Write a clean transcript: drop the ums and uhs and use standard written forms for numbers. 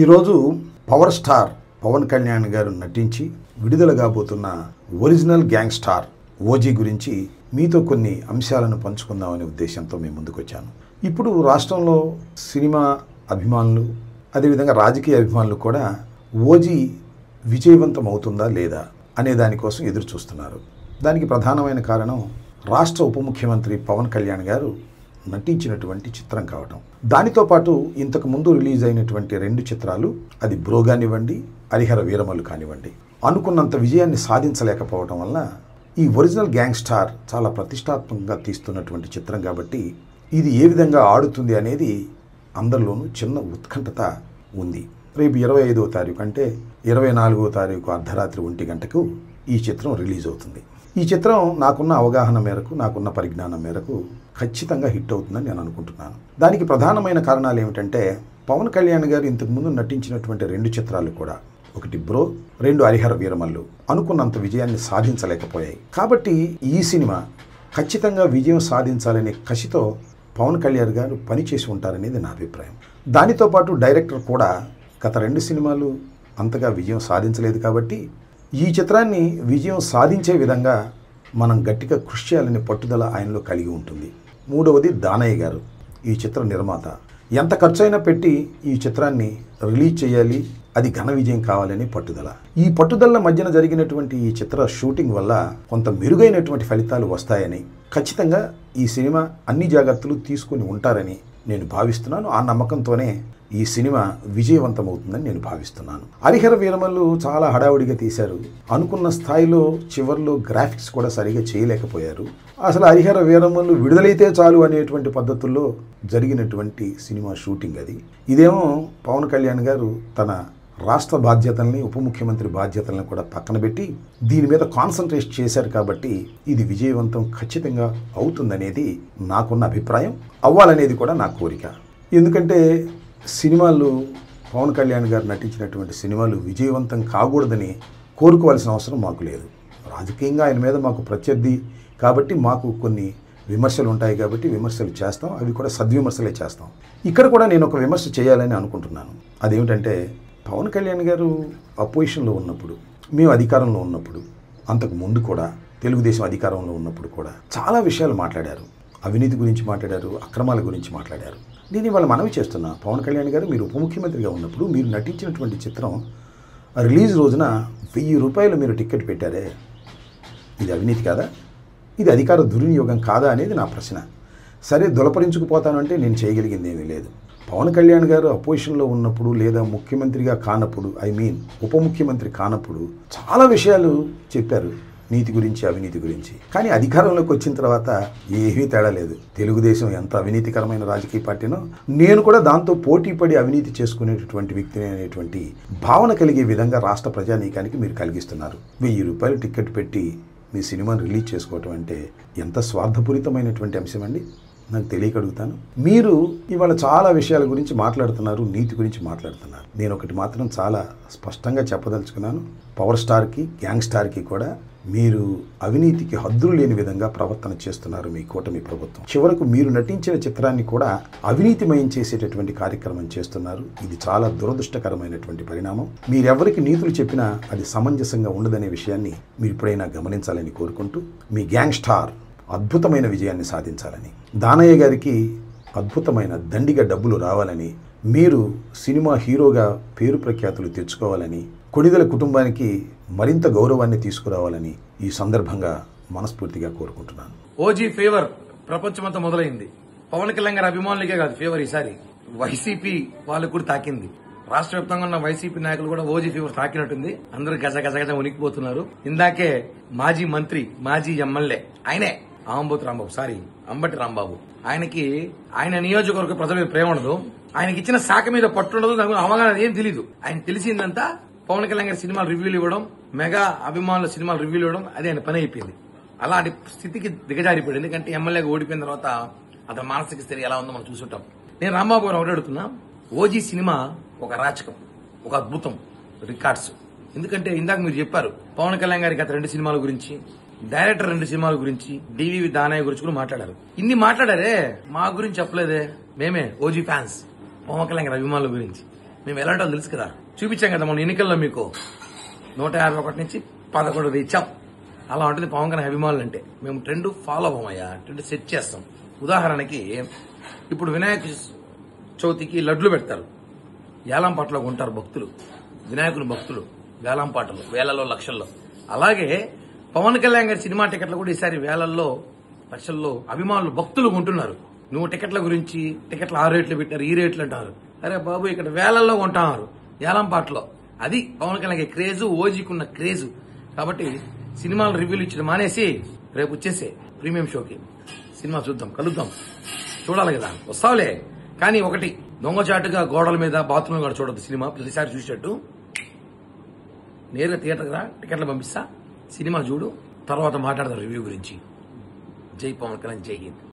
ఈరోజు power star Pawan Kalyan గారు నటించి విడుదల కాబోతున్న ఒరిజినల్ గ్యాంగ్ స్టార్ ఓజీ గురించి మీతో కొన్ని అంశాలను పంచుకుందామనే ఉద్దేశంతో మేము ముందుకు వచ్చాను. ఇప్పుడు రాష్ట్రంలో సినిమా అభిమానులు అదేవిధంగా రాజకీయ అభిమానులు కూడా ఓజీ విజయవంతం అవుతుందా లేదా అనే దానికోసం ఎదురు చూస్తున్నారు. దానికి ప్రధానమైన కారణం రాష్ట్ర ఉప ముఖ్యమంత్రి పవన్ కళ్యాణ్ గారు నటించినటువంటి చిత్రం కావటం. దానితో పాటు ఇంతకు ముందు రిలీజ్ అయినటువంటి 2 చిత్రాలు, అది బ్రో కానివ్వండి, హరిహర వీరమల్లు కానివ్వండి, అనుకున్నంత విజయాన్ని సాధించలేకపోవడం వల్ల ఈ ఒరిజినల్ గ్యాంగ్ స్టార్ చాలా ప్రతిష్టాత్మకంగా తీస్తున్నటువంటి చిత్రం కాబట్టి ఇది ఏ విధంగా ఆడుతుంది అనేది అందరిలోనూ చిన్న ఉత్కంఠత ఉంది. రేపు 25వ తారీఖు అంటే 24వ తారీఖు అర్ధరాత్రి 1 గంటకు ఈ చిత్రం రిలీజ్ అవుతుంది. ఈ చిత్రం నాకున్న అవగాహన మేరకు, నాకున్న పరిజ్ఞానం మేరకు ఖచ్చితంగా హిట్ అవుతుందని నేను అనుకుంటున్నాను. దానికి ప్రధానమైన కారణాలు ఏమిటంటే, పవన్ కళ్యాణ్ గారు ఇంతకుముందు నటించినటువంటి 2 చిత్రాలు కూడా, ఒకటి బ్రో, 2 హరిహర వీరమల్లు అనుకున్నంత విజయాన్ని సాధించలేకపోయాయి. కాబట్టి ఈ సినిమా ఖచ్చితంగా విజయం సాధించాలనే కసితో పవన్ కళ్యాణ్ గారు పనిచేసి ఉంటారనేది నా అభిప్రాయం. దానితో పాటు డైరెక్టర్ కూడా గత 2 సినిమాలు అంతగా విజయం సాధించలేదు కాబట్టి ఈ చిత్రాన్ని విజయం సాధించే విధంగా మనం గట్టిగా కృషి చేయాలనే పట్టుదల ఆయనలో కలిగి ఉంటుంది. మూడవది దానయ్య గారు, ఈ చిత్ర నిర్మాత. ఎంత ఖర్చైనా పెట్టి ఈ చిత్రాన్ని రిలీజ్ చేయాలి, అది ఘన విజయం కావాలని పట్టుదల. ఈ పట్టుదల మధ్యన జరిగినటువంటి ఈ చిత్ర షూటింగ్ వల్ల కొంత మెరుగైనటువంటి ఫలితాలు వస్తాయని, ఖచ్చితంగా ఈ సినిమా అన్ని జాగ్రత్తలు తీసుకుని ఉంటారని నేను భావిస్తున్నాను. ఆ నమ్మకంతోనే ఈ సినిమా విజయవంతమవుతుందని నేను భావిస్తున్నాను. హరిహర వీరమల్లు చాలా హడావుడిగా తీశారు. అనుకున్న స్థాయిలో చివర్లో గ్రాఫిక్స్ కూడా సరిగా చేయలేకపోయారు. అసలు హరిహర వీరమల్లు విడుదలైతే చాలు అనేటువంటి పద్ధతుల్లో జరిగినటువంటి సినిమా షూటింగ్ అది. ఇదేమో పవన్ కళ్యాణ్ గారు తన రాష్ట్ర బాధ్యతల్ని, ఉప ముఖ్యమంత్రి బాధ్యతలను కూడా పక్కన పెట్టి దీని మీద కాన్సన్ట్రేట్ చేశారు కాబట్టి ఇది విజయవంతం ఖచ్చితంగా అవుతుందనేది నాకున్న అభిప్రాయం. అవ్వాలనేది కూడా నా కోరిక. ఎందుకంటే సినిమాలు, పవన్ కళ్యాణ్ గారు నటించినటువంటి సినిమాలు విజయవంతం కాకూడదని కోరుకోవాల్సిన అవసరం మాకు లేదు. రాజకీయంగా ఆయన మీద మాకు ప్రత్యర్థి కాబట్టి మాకు కొన్ని విమర్శలు ఉంటాయి కాబట్టి విమర్శలు చేస్తాం. అవి కూడా సద్విమర్శలే చేస్తాం. ఇక్కడ కూడా నేను ఒక విమర్శ చేయాలని అనుకుంటున్నాను. అదేమిటంటే, పవన్ కళ్యాణ్ గారు అపోజిషన్లో ఉన్నప్పుడు, మేము అధికారంలో ఉన్నప్పుడు, అంతకు ముందు కూడా తెలుగుదేశం అధికారంలో ఉన్నప్పుడు కూడా చాలా విషయాలు మాట్లాడారు. అవినీతి గురించి మాట్లాడారు, అక్రమాల గురించి మాట్లాడారు. నేను ఇవాళ మనవి చేస్తున్నా, పవన్ కళ్యాణ్ గారు మీరు ఉప ముఖ్యమంత్రిగా ఉన్నప్పుడు మీరు నటించినటువంటి చిత్రం రిలీజ్ రోజున 1000 రూపాయలు మీరు టికెట్ పెట్టారే, ఇది అవినీతి కాదా? ఇది అధికార దుర్వినియోగం కాదా అనేది నా ప్రశ్న. సరే, దులపరించుకుపోతాను అంటే నేను చేయగలిగింది ఏమీ లేదు. పవన్ కళ్యాణ్ గారు అపోజిషన్లో ఉన్నప్పుడు లేదా ముఖ్యమంత్రిగా కానప్పుడు, ఉప ముఖ్యమంత్రి కానప్పుడు చాలా విషయాలు చెప్పారు, నీతి గురించి, అవినీతి గురించి. కానీ అధికారంలోకి వచ్చిన తర్వాత ఏమీ తేడా లేదు. తెలుగుదేశం ఎంత అవినీతికరమైన రాజకీయ పార్టీనో, నేను కూడా దాంతో పోటీపడి అవినీతి చేసుకునేటటువంటి వ్యక్తిని అనేటువంటి భావన కలిగే విధంగా రాష్ట్ర ప్రజానీకానికి మీరు కలిగిస్తున్నారు. 1000 రూపాయలు టికెట్ పెట్టి మీ సినిమాను రిలీజ్ చేసుకోవటం అంటే ఎంత స్వార్థపూరితమైనటువంటి అంశం అండి. నాకు తెలియక అడుగుతాను. మీరు ఇవాళ చాలా విషయాల గురించి మాట్లాడుతున్నారు, నీతి గురించి మాట్లాడుతున్నారు. నేను ఒకటి మాత్రం చాలా స్పష్టంగా చెప్పదలుచుకున్నాను. పవర్ స్టార్కి, గ్యాంగ్ స్టార్కి కూడా మీరు అవినీతికి హద్దులు లేని విధంగా ప్రవర్తన చేస్తున్నారు మీ కూటమి ప్రభుత్వం. చివరకు మీరు నటించిన చిత్రాన్ని కూడా అవినీతిమయం చేసేటటువంటి కార్యక్రమం చేస్తున్నారు. ఇది చాలా దురదృష్టకరమైనటువంటి పరిణామం. మీరెవరికి నీతులు చెప్పినా అది సమంజసంగా ఉండదనే విషయాన్ని మీరు ఇప్పుడైనా గమనించాలని కోరుకుంటూ, మీ గ్యాంగ్ స్టార్ అద్భుతమైన విజయాన్ని సాధించాలని, దానయ్య గారికి అద్భుతమైన దండిగా డబ్బులు రావాలని, మీరు సినిమా హీరోగా పేరు ప్రఖ్యాతులు తెచ్చుకోవాలని, కొణిదెల కుటుంబానికి మరింత గౌరవాన్ని తీసుకురావాలని ఈ సందర్భంగా మనస్ఫూర్తిగా కోరుకుంటున్నాను. ఓజీ ఫీవర్ ప్రపంచమంతా మొదలైంది. పవన్ కళ్యాణ్ గారి అభిమానులకే కాదు ఫీవర్, ఈసారి వైసీపీ వాళ్ళకు కూడా తాకింది. రాష్ట్ర వ్యాప్తంగా ఉన్న వైసీపీ నాయకులు కూడా ఓజీ ఫీవర్ తాకినట్టుంది. అందరూ గజ గజ గజ ఉనికిపోతున్నారు. ఇందాకే మాజీ మంత్రి, మాజీ ఎమ్మెల్యే, ఆయనే అంబటి రాంబాబు, ఆయన నియోజకవర్గ ప్రజల మీద ప్రేమ ఉండదు, ఆయనకి ఇచ్చిన శాఖ మీద పట్టుండదు, నాకు అవగాహన ఏం తెలీదు. ఆయన తెలిసిందంతా పవన్ కళ్యాణ్ గారి సినిమాలు రివ్యూలు ఇవ్వడం, మెగా అభిమానుల సినిమాలు రివ్యూలు ఇవ్వడం, అది ఆయన పని అయిపోయింది. అలాంటి స్థితికి దిగజారిపోయింది. ఎందుకంటే ఎమ్మెల్యేగా ఓడిపోయిన తర్వాత అతని మానసిక స్థితి ఎలా ఉందో మనం చూసుంటాం. నేను రాంబాబు గారు ఒకటి అడుగుతున్నా, ఓజీ సినిమా ఒక రాచకం, ఒక అద్భుతం, రికార్డ్స్. ఎందుకంటే ఇందాక మీరు చెప్పారు పవన్ కళ్యాణ్ గారి గత 2 సినిమాల గురించి, డైరెక్టర్ 2 సినిమాల గురించి, డివివి దానయ్య గురించి కూడా మాట్లాడారు. ఇన్ని మాట్లాడారే, మా గురించి చెప్పలేదే. మేమే ఓజీ ఫ్యాన్స్, పవన్ కళ్యాణ్ గారి అభిమానుల గురించి మేము ఎలాంటో తెలుసు కదా, చూపించాం కదా మన ఎన్నికల్లో మీకు 151 నుంచి 11 ఇచ్చాం. అలా ఉంటుంది పవన్ కళ్యాణ్ అభిమానులు అంటే. మేము ట్రెండ్ ఫాలో అవ్వమయ్యా, ట్రెండ్ సెట్ చేస్తాం. ఉదాహరణకి ఇప్పుడు వినాయక చవితికి లడ్లు పెడతారు, వేలంపాటలో కొంటారు భక్తులు, వినాయకుని భక్తులు వేలంపాటలు వేలలో లక్షల్లో. అలాగే పవన్ కళ్యాణ్ గారి సినిమా టికెట్లు కూడా ఈసారి వేలల్లో లక్షల్లో అభిమానులు భక్తులు కొంటున్నారు. నువ్వు టికెట్ల గురించి టికెట్లు ఆ రేట్లు పెట్టారు, ఈ రేట్లు అంటారు. అరే బాబు, ఇక్కడ వేలల్లో కొంటున్నారు వేలంపాటలో. అది పవన్ కళ్యాణ్ క్రేజు, ఓజీకున్న క్రేజు. కాబట్టి సినిమాలు రివ్యూలు ఇచ్చడం మానేసి రేపు వచ్చేసే ప్రీమియం షోకి సినిమా చూద్దాం, కలుద్దాం. చూడాలి కదా, వస్తావులే. కానీ ఒకటి, దొంగచాటుగా గోడల మీద బాత్రూమ్ కూడా చూడద్దు. సినిమా ప్రతిసారి చూసేట్టు నేరుగా థియేటర్ రా, టికెట్లు పంపిస్తా, సినిమా చూడు, తర్వాత మాట్లాడదాం రివ్యూ గురించి. జై పవన్ కళ్యాణ్, జై హింద్.